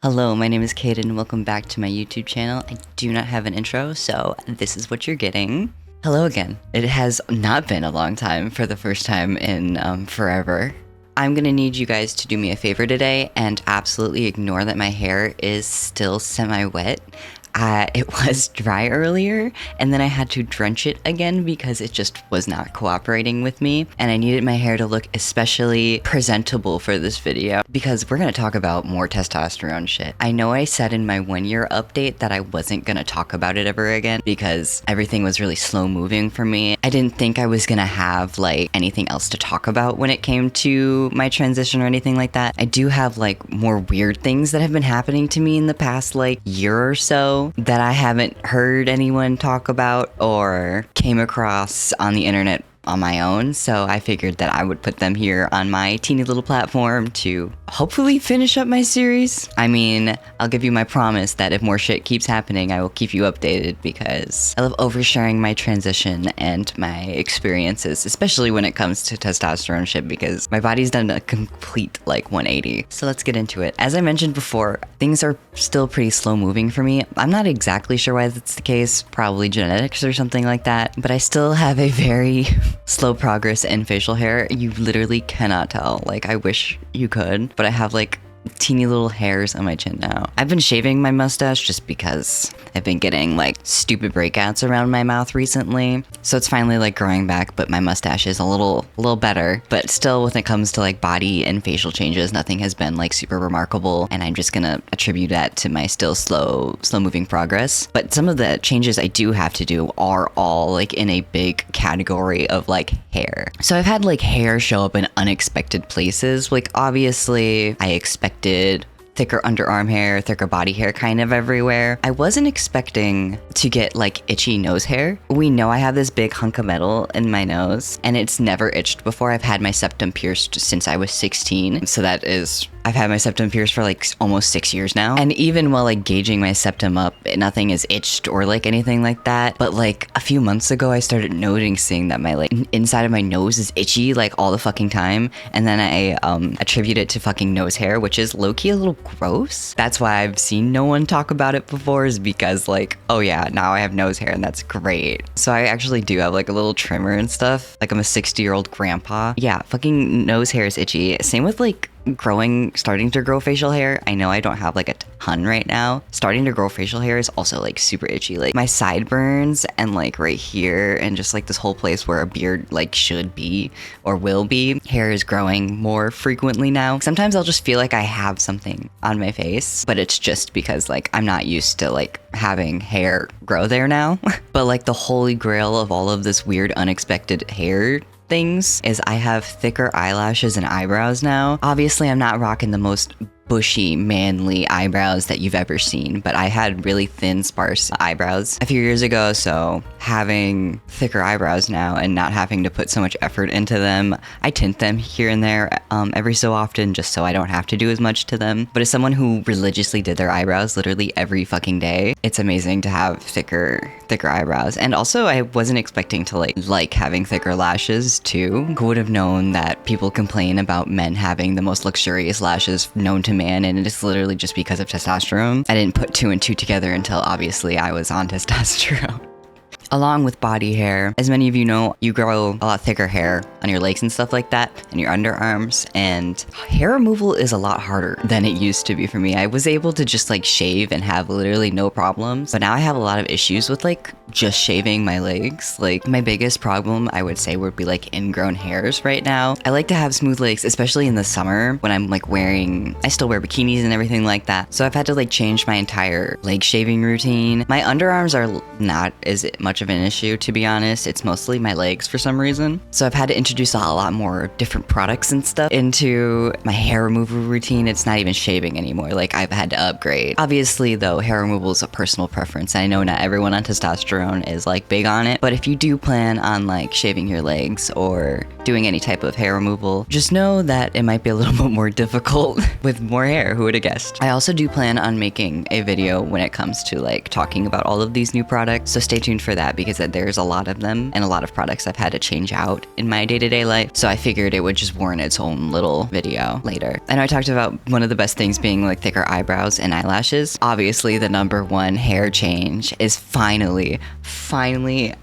Hello, my name is Kaden and welcome back to my YouTube channel. I do not have an intro, so this is what you're getting. Hello again. It has not been a long time for the first time in forever. I'm gonna need you guys to do me a favor today and absolutely ignore that my hair is still semi-wet. It was dry earlier, and then I had to drench it again because it just was not cooperating with me, and I needed my hair to look especially presentable for this video because we're gonna talk about more testosterone shit. I know I said in my 1-year update that I wasn't gonna talk about it ever again because everything was really slow moving for me. I didn't think I was gonna have like anything else to talk about when it came to my transition or anything like that. I do have like more weird things that have been happening to me in the past like year or so that I haven't heard anyone talk about or came across on the internet on my own, so I figured that I would put them here on my teeny little platform to hopefully finish up my series. I mean, I'll give you my promise that if more shit keeps happening, I will keep you updated because I love oversharing my transition and my experiences, especially when it comes to testosterone shit because my body's done a complete like 180. So let's get into it. As I mentioned before, things are still pretty slow moving for me. I'm not exactly sure why that's the case, probably genetics or something like that, but I still have a very slow progress in facial hair. You literally cannot tell. Like, I wish you could, but I have like teeny little hairs on my chin now. I've been shaving my mustache just because I've been getting like stupid breakouts around my mouth recently. So it's finally like growing back, but my mustache is a little better. But still, when it comes to like body and facial changes, nothing has been like super remarkable. And I'm just gonna attribute that to my still slow moving progress. But some of the changes I do have to do are all like in a big category of like hair. So I've had like hair show up in unexpected places. Like obviously I expected thicker underarm hair, thicker body hair kind of everywhere. I wasn't expecting to get like itchy nose hair. We know I have this big hunk of metal in my nose and it's never itched before. I've had my septum pierced since I was 16. So that is, I've had my septum pierced for like almost 6 years now. And even while like gauging my septum up, nothing is itched or like anything like that. But like a few months ago, I started noticing that my like inside of my nose is itchy like all the fucking time. And then I attribute it to fucking nose hair, which is low-key a little gross. That's why I've seen no one talk about it before, is because like, oh yeah, now I have nose hair and that's great. So I actually do have like a little trimmer and stuff. Like I'm a 60-year-old grandpa. Yeah, fucking nose hair is itchy. Same with like starting to grow facial hair. I know I don't have like a ton right now. Starting to grow facial hair is also like super itchy. Like my sideburns and like right here and just like this whole place where a beard like should be or will be, hair is growing more frequently now. Sometimes I'll just feel like I have something on my face, but it's just because like I'm not used to like having hair grow there now. But like the holy grail of all of this weird unexpected hair things is I have thicker eyelashes and eyebrows now. Obviously, I'm not rocking the most bushy, manly eyebrows that you've ever seen, but I had really thin, sparse eyebrows a few years ago, so having thicker eyebrows now and not having to put so much effort into them, I tint them here and there every so often just so I don't have to do as much to them. But as someone who religiously did their eyebrows literally every fucking day, it's amazing to have thicker eyebrows. And also, I wasn't expecting to like having thicker lashes too. Who would have known that people complain about men having the most luxurious lashes known to man, and it's literally just because of testosterone. I didn't put 2 and 2 together until obviously I was on testosterone. Along with body hair, as many of you know, you grow a lot thicker hair on your legs and stuff like that, and your underarms, and hair removal is a lot harder than it used to be for me. I was able to just like shave and have literally no problems, but now I have a lot of issues with like just shaving my legs. Like my biggest problem I would say would be like ingrown hairs right now. I like to have smooth legs, especially in the summer when I'm like I still wear bikinis and everything like that. So I've had to like change my entire leg shaving routine. My underarms are not as much of an issue, to be honest. It's mostly my legs for some reason. So I've had to introduce a lot more different products and stuff into my hair removal routine. It's not even shaving anymore. Like I've had to upgrade. Obviously though, hair removal is a personal preference. I know not everyone on testosterone is like big on it, but if you do plan on like shaving your legs or doing any type of hair removal, just know that it might be a little bit more difficult with more hair. Who would have guessed? I also do plan on making a video when it comes to like talking about all of these new products, so stay tuned for that because there's a lot of them and a lot of products I've had to change out in my day-to-day life, so I figured it would just warrant its own little video later. I know I talked about one of the best things being like thicker eyebrows and eyelashes. Obviously the number one hair change is finally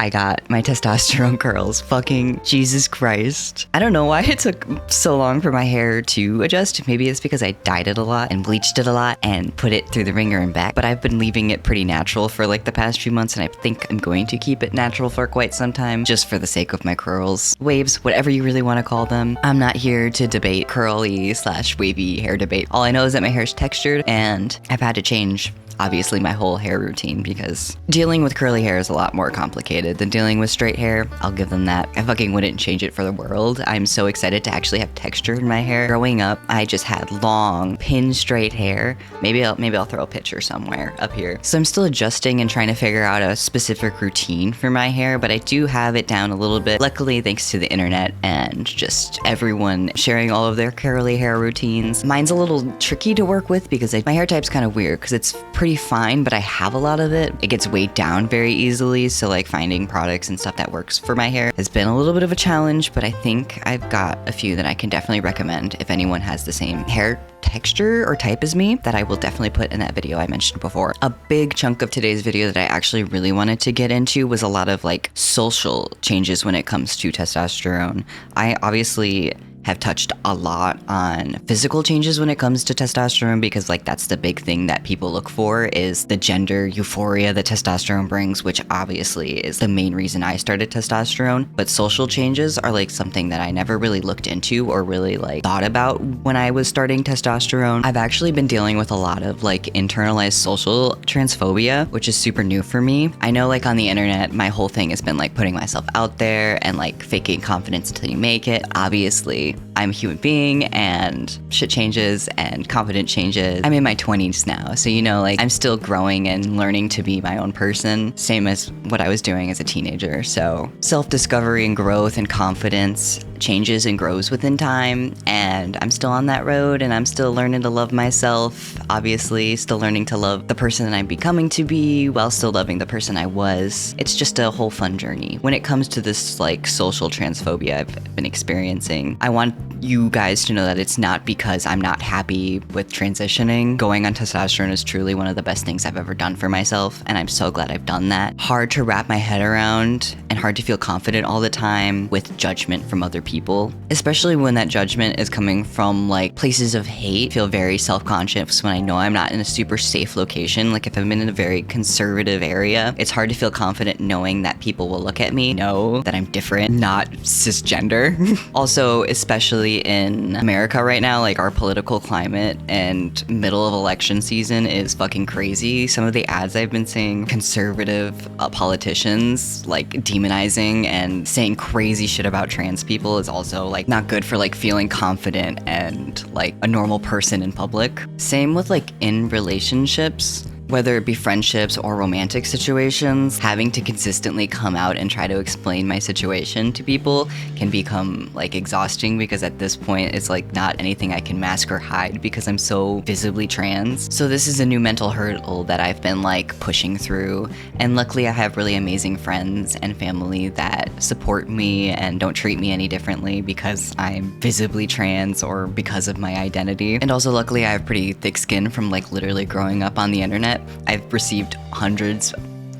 I got my testosterone curls. Fucking Jesus Christ. I don't know why it took so long for my hair to adjust. Maybe it's because I dyed it a lot and bleached it a lot and put it through the ringer and back, but I've been leaving it pretty natural for like the past few months, and I think I'm going to keep it natural for quite some time, just for the sake of my curls, waves, whatever you really want to call them. I'm not here to debate curly / wavy hair debate. All I know is that my hair is textured, and I've had to change obviously my whole hair routine because dealing with curly hair is a lot more complicated than dealing with straight hair. I'll give them that. I fucking wouldn't change it for the world. I'm so excited to actually have texture in my hair. Growing up, I just had long, pin straight hair. Maybe I'll throw a picture somewhere up here. So I'm still adjusting and trying to figure out a specific routine for my hair, but I do have it down a little bit. Luckily, thanks to the internet and just everyone sharing all of their curly hair routines. Mine's a little tricky to work with because my hair type's kind of weird because it's pretty fine, but I have a lot of it. It gets weighed down very easily, so like finding products and stuff that works for my hair has been a little bit of a challenge, but I think I've got a few that I can definitely recommend if anyone has the same hair texture or type as me that I will definitely put in that video I mentioned before. A big chunk of today's video that I actually really wanted to get into was a lot of like social changes when it comes to testosterone. I obviously have touched a lot on physical changes when it comes to testosterone because like that's the big thing that people look for is the gender euphoria that testosterone brings, which obviously is the main reason I started testosterone. But social changes are like something that I never really looked into or really like thought about when I was starting testosterone. I've actually been dealing with a lot of like internalized social transphobia, which is super new for me. I know like on the internet, my whole thing has been like putting myself out there and like faking confidence until you make it. Obviously, I'm a human being and shit changes and confidence changes. I'm in my 20s now, so you know, like I'm still growing and learning to be my own person, same as what I was doing as a teenager. So self-discovery and growth and confidence changes and grows within time, and I'm still on that road and I'm still learning to love myself, obviously still learning to love the person that I'm becoming to be while still loving the person I was. It's just a whole fun journey. When it comes to this like social transphobia I've been experiencing, I want you guys to know that it's not because I'm not happy with transitioning. Going on testosterone is truly one of the best things I've ever done for myself, and I'm so glad I've done that. Hard to wrap my head around and hard to feel confident all the time with judgment from other people, especially when that judgment is coming from like places of hate. I feel very self-conscious when I know I'm not in a super safe location. Like if I'm in a very conservative area, it's hard to feel confident knowing that people will look at me, know that I'm different, not cisgender. Also, especially in America right now, like our political climate and middle of election season is fucking crazy. Some of the ads I've been seeing, conservative politicians like demonizing and saying crazy shit about trans people is also like not good for like feeling confident and like a normal person in public. Same with like in relationships. Whether it be friendships or romantic situations, having to consistently come out and try to explain my situation to people can become like exhausting because at this point it's like not anything I can mask or hide because I'm so visibly trans. So this is a new mental hurdle that I've been like pushing through, and luckily I have really amazing friends and family that support me and don't treat me any differently because I'm visibly trans or because of my identity. And also luckily I have pretty thick skin from like literally growing up on the internet. I've received hundreds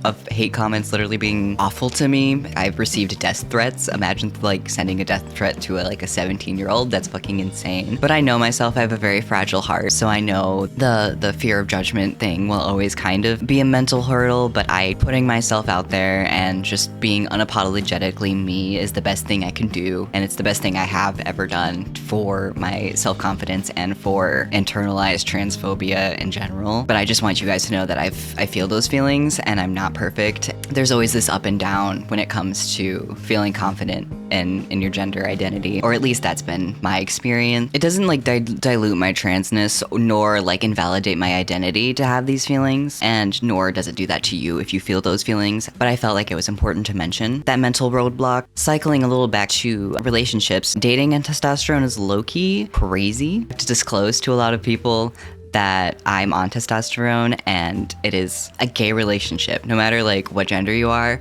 of hate comments literally being awful to me. I've received death threats. Imagine like sending a death threat to like a 17-year-old. That's fucking insane. But I know myself, I have a very fragile heart. So I know the fear of judgment thing will always kind of be a mental hurdle, but putting myself out there and just being unapologetically me is the best thing I can do. And it's the best thing I have ever done for my self-confidence and for internalized transphobia in general. But I just want you guys to know that I feel those feelings and I'm not perfect. There's always this up and down when it comes to feeling confident in your gender identity, or at least that's been my experience. It doesn't like dilute my transness, nor like invalidate my identity to have these feelings, and nor does it do that to you if you feel those feelings. But I felt like it was important to mention that mental roadblock. Cycling a little back to relationships, dating and testosterone is low-key crazy to disclose to a lot of people that I'm on testosterone and it is a gay relationship. No matter like what gender you are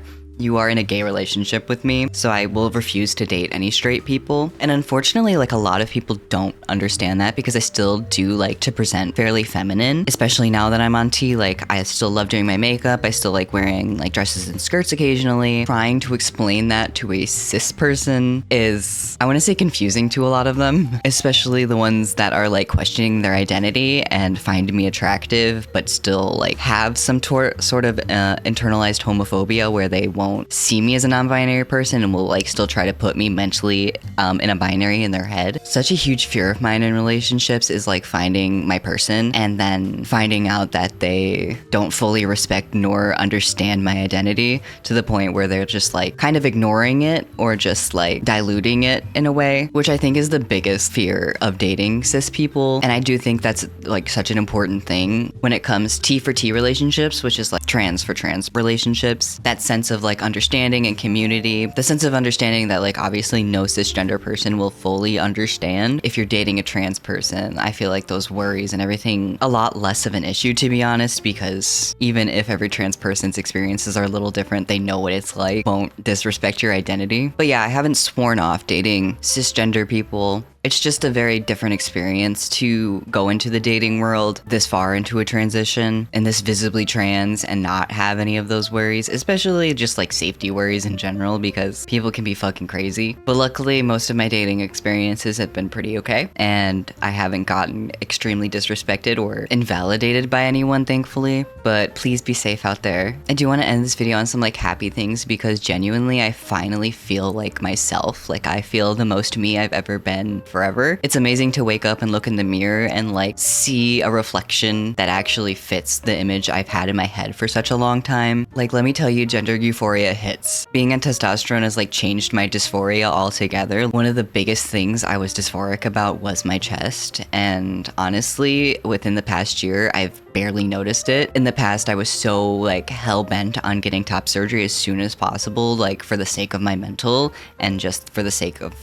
in a gay relationship with me, so I will refuse to date any straight people. And unfortunately, like a lot of people don't understand that because I still do like to present fairly feminine, especially now that I'm on T. Like I still love doing my makeup. I still like wearing like dresses and skirts occasionally. Trying to explain that to a cis person is, I want to say, confusing to a lot of them, especially the ones that are like questioning their identity and find me attractive, but still like have some sort of internalized homophobia where they won't see me as a non-binary person and will like still try to put me mentally in a binary in their head. Such a huge fear of mine in relationships is like finding my person and then finding out that they don't fully respect nor understand my identity to the point where they're just like kind of ignoring it or just like diluting it in a way, which I think is the biggest fear of dating cis people. And I do think that's like such an important thing when it comes T for T relationships, which is like trans for trans relationships. That sense of like understanding and community, the sense of understanding that like obviously no cisgender person will fully understand if you're dating a trans person. I feel like those worries and everything a lot less of an issue, to be honest, because even if every trans person's experiences are a little different, they know what it's like, won't disrespect your identity. But yeah, I haven't sworn off dating cisgender people. It's just a very different experience to go into the dating world this far into a transition and this visibly trans and not have any of those worries, especially just like safety worries in general, because people can be fucking crazy. But luckily, most of my dating experiences have been pretty okay, and I haven't gotten extremely disrespected or invalidated by anyone, thankfully. But please be safe out there. I do want to end this video on some like happy things because genuinely, I finally feel like myself. Like I feel the most me I've ever been forever. It's amazing to wake up and look in the mirror and like see a reflection that actually fits the image I've had in my head for such a long time. Like, let me tell you, gender euphoria hits. Being on testosterone has like changed my dysphoria altogether. One of the biggest things I was dysphoric about was my chest, and honestly, within the past year, I've barely noticed it. In the past, I was so like hell-bent on getting top surgery as soon as possible, like for the sake of my mental and just for the sake of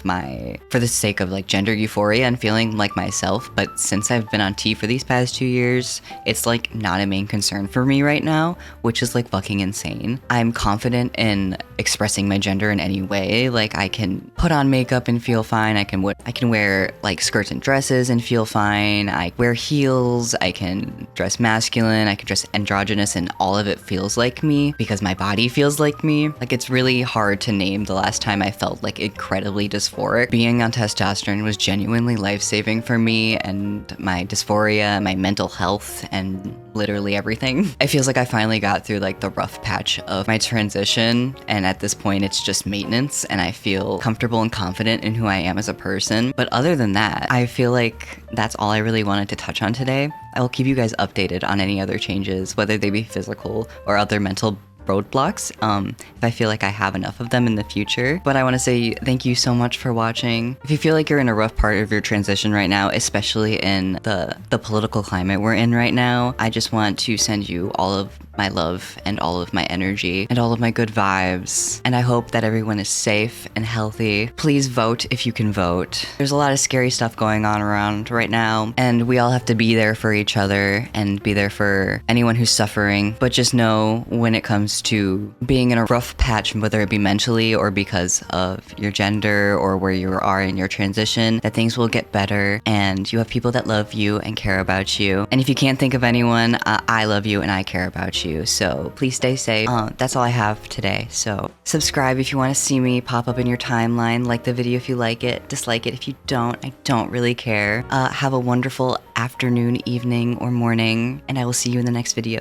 like gender euphoria and feeling like myself. But since I've been on T for these past 2 years, it's like not a main concern for me right now, which is like fucking insane. I'm confident in expressing my gender in any way. Like I can put on makeup and feel fine. I can wear like skirts and dresses and feel fine. I wear heels. I can dress masculine. I can dress androgynous, and all of it feels like me because my body feels like me. Like it's really hard to name the last time I felt like incredibly dysphoric. Being on testosterone was genuinely life-saving for me and my dysphoria, my mental health, and literally everything. It feels like I finally got through like the rough patch of my transition, and at this point it's just maintenance, and I feel comfortable and confident in who I am as a person. But other than that, I feel like that's all I really wanted to touch on today. I will keep you guys updated on any other changes, whether they be physical or other mental roadblocks, if I feel like I have enough of them in the future. But I want to say thank you so much for watching. If you feel like you're in a rough part of your transition right now, especially in the political climate we're in right now, I just want to send you all of my love and all of my energy and all of my good vibes. And I hope that everyone is safe and healthy. Please vote if you can vote. There's a lot of scary stuff going on around right now, and we all have to be there for each other and be there for anyone who's suffering. But just know when it comes to being in a rough patch, whether it be mentally or because of your gender or where you are in your transition, that things will get better and you have people that love you and care about you. And if you can't think of anyone, I love you and I care about you. So please stay safe. That's all I have today. So subscribe if you want to see me pop up in your timeline. Like the video if you like it. Dislike it if you don't. I don't really care. Have a wonderful afternoon, evening, or morning, and I will see you in the next video.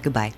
Goodbye.